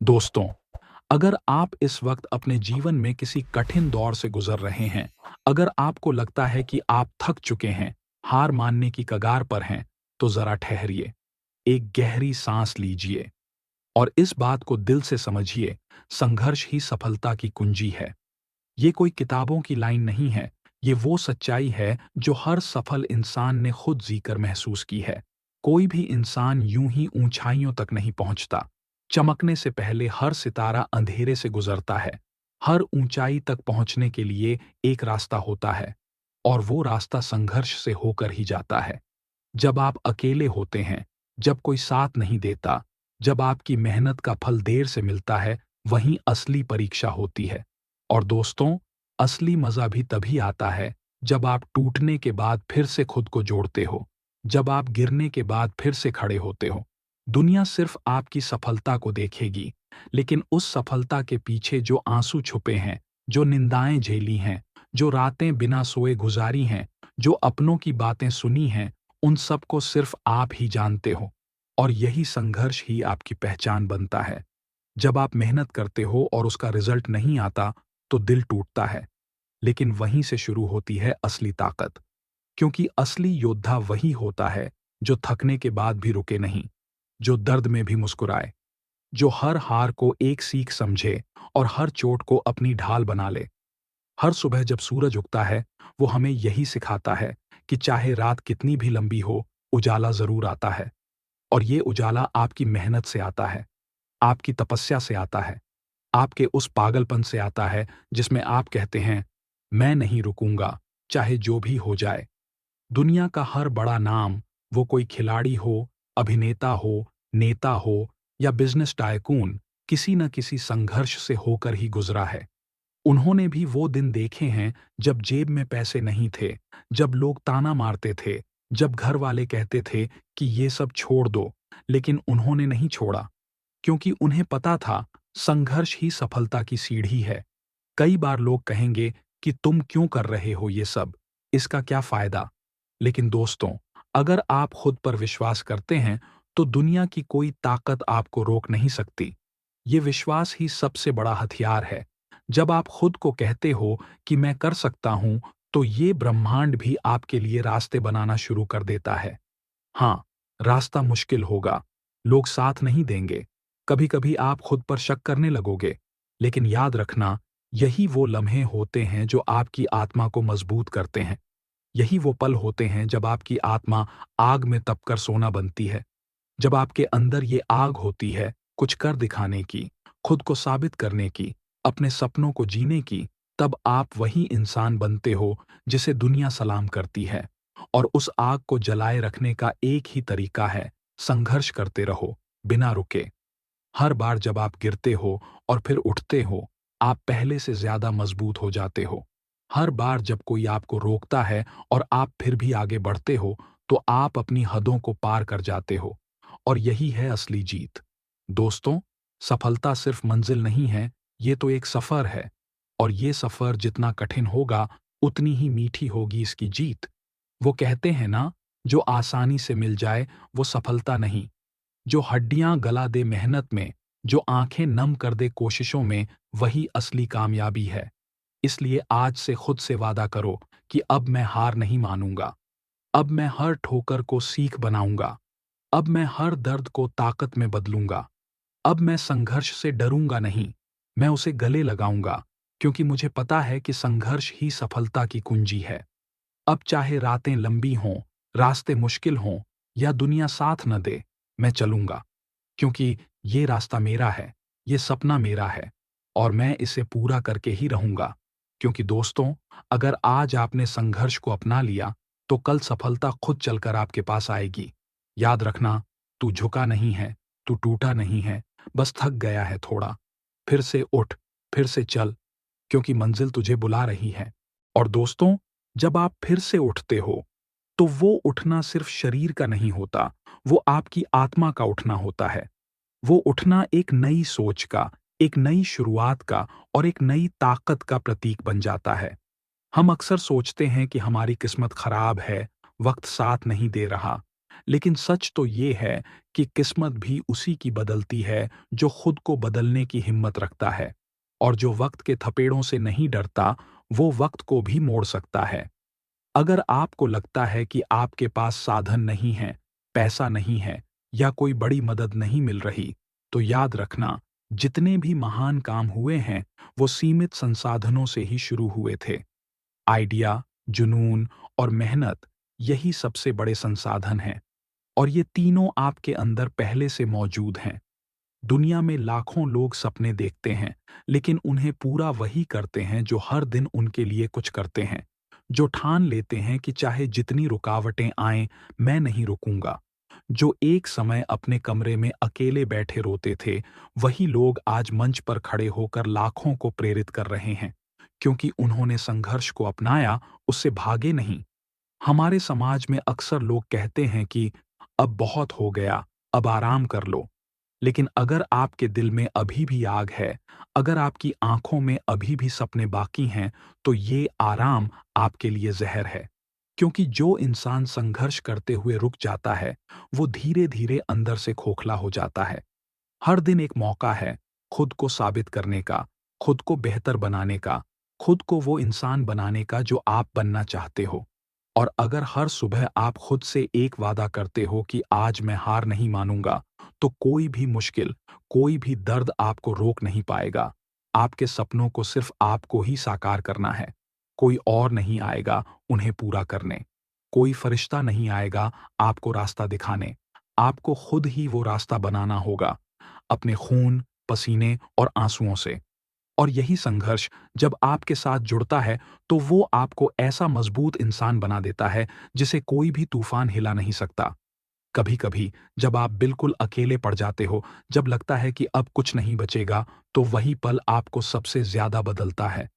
दोस्तों, अगर आप इस वक्त अपने जीवन में किसी कठिन दौर से गुजर रहे हैं, अगर आपको लगता है कि आप थक चुके हैं, हार मानने की कगार पर हैं, तो जरा ठहरिए, एक गहरी सांस लीजिए और इस बात को दिल से समझिए, संघर्ष ही सफलता की कुंजी है। ये कोई किताबों की लाइन नहीं है, ये वो सच्चाई है जो हर सफल इंसान ने खुद जीकर महसूस की है। कोई भी इंसान यूं ही ऊंचाइयों तक नहीं पहुंचता। चमकने से पहले हर सितारा अंधेरे से गुजरता है। हर ऊंचाई तक पहुंचने के लिए एक रास्ता होता है और वो रास्ता संघर्ष से होकर ही जाता है। जब आप अकेले होते हैं, जब कोई साथ नहीं देता, जब आपकी मेहनत का फल देर से मिलता है, वहीं असली परीक्षा होती है। और दोस्तों, असली मजा भी तभी आता है जब आप टूटने के बाद फिर से खुद को जोड़ते हो, जब आप गिरने के बाद फिर से खड़े होते हो। दुनिया सिर्फ आपकी सफलता को देखेगी, लेकिन उस सफलता के पीछे जो आंसू छुपे हैं, जो निंदाएं झेली हैं, जो रातें बिना सोए गुजारी हैं, जो अपनों की बातें सुनी हैं, उन सब को सिर्फ आप ही जानते हो। और यही संघर्ष ही आपकी पहचान बनता है। जब आप मेहनत करते हो और उसका रिजल्ट नहीं आता, तो दिल टूटता है। लेकिन वहीं से शुरू होती है असली ताकत। क्योंकि असली योद्धा वही होता है जो थकने के बाद भी रुके नहीं, जो दर्द में भी मुस्कुराए, जो हर हार को एक सीख समझे और हर चोट को अपनी ढाल बना ले। हर सुबह जब सूरज उगता है, वो हमें यही सिखाता है कि चाहे रात कितनी भी लंबी हो, उजाला जरूर आता है। और ये उजाला आपकी मेहनत से आता है, आपकी तपस्या से आता है, आपके उस पागलपन से आता है जिसमें आप कहते हैं, मैं नहीं रुकूंगा, चाहे जो भी हो जाए। दुनिया का हर बड़ा नाम, वो कोई खिलाड़ी हो, अभिनेता हो, नेता हो या बिजनेस टाइकून, किसी न किसी संघर्ष से होकर ही गुजरा है। उन्होंने भी वो दिन देखे हैं जब जेब में पैसे नहीं थे, जब लोग ताना मारते थे, जब घर वाले कहते थे कि ये सब छोड़ दो, लेकिन उन्होंने नहीं छोड़ा, क्योंकि उन्हें पता था संघर्ष ही सफलता की सीढ़ी है। कई बार लोग कहेंगे कि तुम क्यों कर रहे हो ये सब, इसका क्या फायदा। लेकिन दोस्तों, अगर आप खुद पर विश्वास करते हैं, तो दुनिया की कोई ताकत आपको रोक नहीं सकती। ये विश्वास ही सबसे बड़ा हथियार है। जब आप खुद को कहते हो कि मैं कर सकता हूं, तो ये ब्रह्मांड भी आपके लिए रास्ते बनाना शुरू कर देता है। हाँ, रास्ता मुश्किल होगा, लोग साथ नहीं देंगे, कभी-कभी आप खुद पर शक करने लगोगे, लेकिन याद रखना, यही वो लम्हे होते हैं जो आपकी आत्मा को मजबूत करते हैं। यही वो पल होते हैं जब आपकी आत्मा आग में तपकर सोना बनती है। जब आपके अंदर ये आग होती है, कुछ कर दिखाने की, खुद को साबित करने की, अपने सपनों को जीने की, तब आप वही इंसान बनते हो जिसे दुनिया सलाम करती है। और उस आग को जलाए रखने का एक ही तरीका है, संघर्ष करते रहो, बिना रुके। हर बार जब आप गिरते हो और फिर उठते हो, आप पहले से ज्यादा मजबूत हो जाते हो। हर बार जब कोई आपको रोकता है और आप फिर भी आगे बढ़ते हो, तो आप अपनी हदों को पार कर जाते हो। और यही है असली जीत। दोस्तों, सफलता सिर्फ मंजिल नहीं है, ये तो एक सफर है। और ये सफर जितना कठिन होगा, उतनी ही मीठी होगी इसकी जीत। वो कहते हैं ना, जो आसानी से मिल जाए, वो सफलता नहीं। जो हड्डियां गला दे मेहनत में, जो आंखें नम कर दे कोशिशों में, वही असली कामयाबी है। इसलिए आज से खुद से वादा करो कि अब मैं हार नहीं मानूंगा। अब मैं हर ठोकर को सीख बनाऊंगा। अब मैं हर दर्द को ताकत में बदलूंगा। अब मैं संघर्ष से डरूंगा नहीं, मैं उसे गले लगाऊंगा, क्योंकि मुझे पता है कि संघर्ष ही सफलता की कुंजी है। अब चाहे रातें लंबी हों, रास्ते मुश्किल हों या दुनिया साथ न दे, मैं चलूंगा, क्योंकि ये रास्ता मेरा है, ये सपना मेरा है और मैं इसे पूरा करके ही रहूंगा। क्योंकि दोस्तों, अगर आज आपने संघर्ष को अपना लिया, तो कल सफलता खुद चलकर आपके पास आएगी। याद रखना, तू झुका नहीं है, तू टूटा नहीं है, बस थक गया है थोड़ा। फिर से उठ, फिर से चल, क्योंकि मंजिल तुझे बुला रही है। और दोस्तों, जब आप फिर से उठते हो, तो वो उठना सिर्फ शरीर का नहीं होता, वो आपकी आत्मा का उठना होता है। वो उठना एक नई सोच का, एक नई शुरुआत का और एक नई ताकत का प्रतीक बन जाता है। हम अक्सर सोचते हैं कि हमारी किस्मत खराब है, वक्त साथ नहीं दे रहा। लेकिन सच तो ये है कि किस्मत भी उसी की बदलती है जो खुद को बदलने की हिम्मत रखता है। और जो वक्त के थपेड़ों से नहीं डरता, वो वक्त को भी मोड़ सकता है। अगर आपको लगता है कि आपके पास साधन नहीं है, पैसा नहीं है या कोई बड़ी मदद नहीं मिल रही, तो याद रखना, जितने भी महान काम हुए हैं, वो सीमित संसाधनों से ही शुरू हुए थे। आइडिया, जुनून और मेहनत, यही सबसे बड़े संसाधन हैं। और ये तीनों आपके अंदर पहले से मौजूद हैं। दुनिया में लाखों लोग सपने देखते हैं, लेकिन उन्हें पूरा वही करते हैं जो हर दिन उनके लिए कुछ करते हैं। जो ठान लेते हैं कि चाहे जितनी रुकावटें आएं, मैं नहीं रुकूंगा। जो एक समय अपने कमरे में अकेले बैठे रोते थे, वही लोग आज मंच पर खड़े होकर लाखों को प्रेरित कर रहे हैं। क्योंकि उन्होंने संघर्ष को अपनाया, उससे भागे नहीं। हमारे समाज में अक्सर लोग कहते हैं कि अब बहुत हो गया, अब आराम कर लो। लेकिन अगर आपके दिल में अभी भी आग है, अगर आपकी आंखों में अभी भी सपने बाकी हैं, तो ये आराम आपके लिए जहर है। क्योंकि जो इंसान संघर्ष करते हुए रुक जाता है, वो धीरे-धीरे अंदर से खोखला हो जाता है। हर दिन एक मौका है खुद को साबित करने का, खुद को बेहतर बनाने का, खुद को वो इंसान बनाने का जो आप बनना चाहते हो। और अगर हर सुबह आप खुद से एक वादा करते हो कि आज मैं हार नहीं मानूंगा, तो कोई भी मुश्किल, कोई भी दर्द आपको रोक नहीं पाएगा। आपके सपनों को सिर्फ आपको ही साकार करना है। कोई और नहीं आएगा उन्हें पूरा करने। कोई फरिश्ता नहीं आएगा आपको रास्ता दिखाने। आपको खुद ही वो रास्ता बनाना होगा, अपने खून, पसीने और आंसुओं से। और यही संघर्ष जब आपके साथ जुड़ता है, तो वो आपको ऐसा मजबूत इंसान बना देता है जिसे कोई भी तूफान हिला नहीं सकता। कभी-कभी जब आप बिल्कुल अकेले पड़ जाते हो, जब लगता है कि अब कुछ नहीं बचेगा, तो वही पल आपको सबसे ज्यादा बदलता है।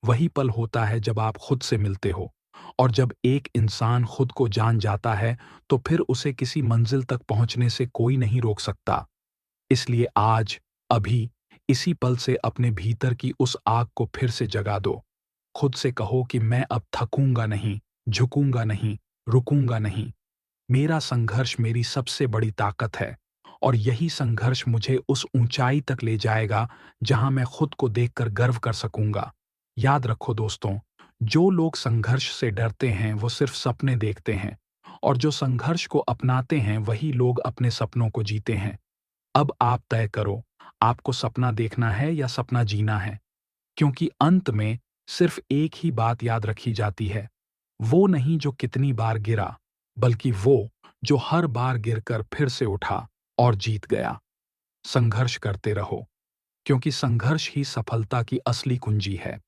वही पल होता है जब आप खुद से मिलते हो। और जब एक इंसान खुद को जान जाता है, तो फिर उसे किसी मंजिल तक पहुंचने से कोई नहीं रोक सकता। इसलिए आज, अभी, इसी पल से अपने भीतर की उस आग को फिर से जगा दो। खुद से कहो कि मैं अब थकूंगा नहीं, झुकूंगा नहीं, रुकूंगा नहीं। मेरा संघर्ष मेरी सबसे बड़ी ताकत है। और यही संघर्ष मुझे उस ऊंचाई तक ले जाएगा जहां मैं खुद को देखकर गर्व कर सकूंगा। याद रखो दोस्तों, जो लोग संघर्ष से डरते हैं वो सिर्फ सपने देखते हैं। और जो संघर्ष को अपनाते हैं वही लोग अपने सपनों को जीते हैं। अब आप तय करो, आपको सपना देखना है या सपना जीना है। क्योंकि अंत में सिर्फ एक ही बात याद रखी जाती है, वो नहीं जो कितनी बार गिरा, बल्कि वो जो हर बार गिरकर फिर से उठा और जीत गया। संघर्ष करते रहो, क्योंकि संघर्ष ही सफलता की असली कुंजी है।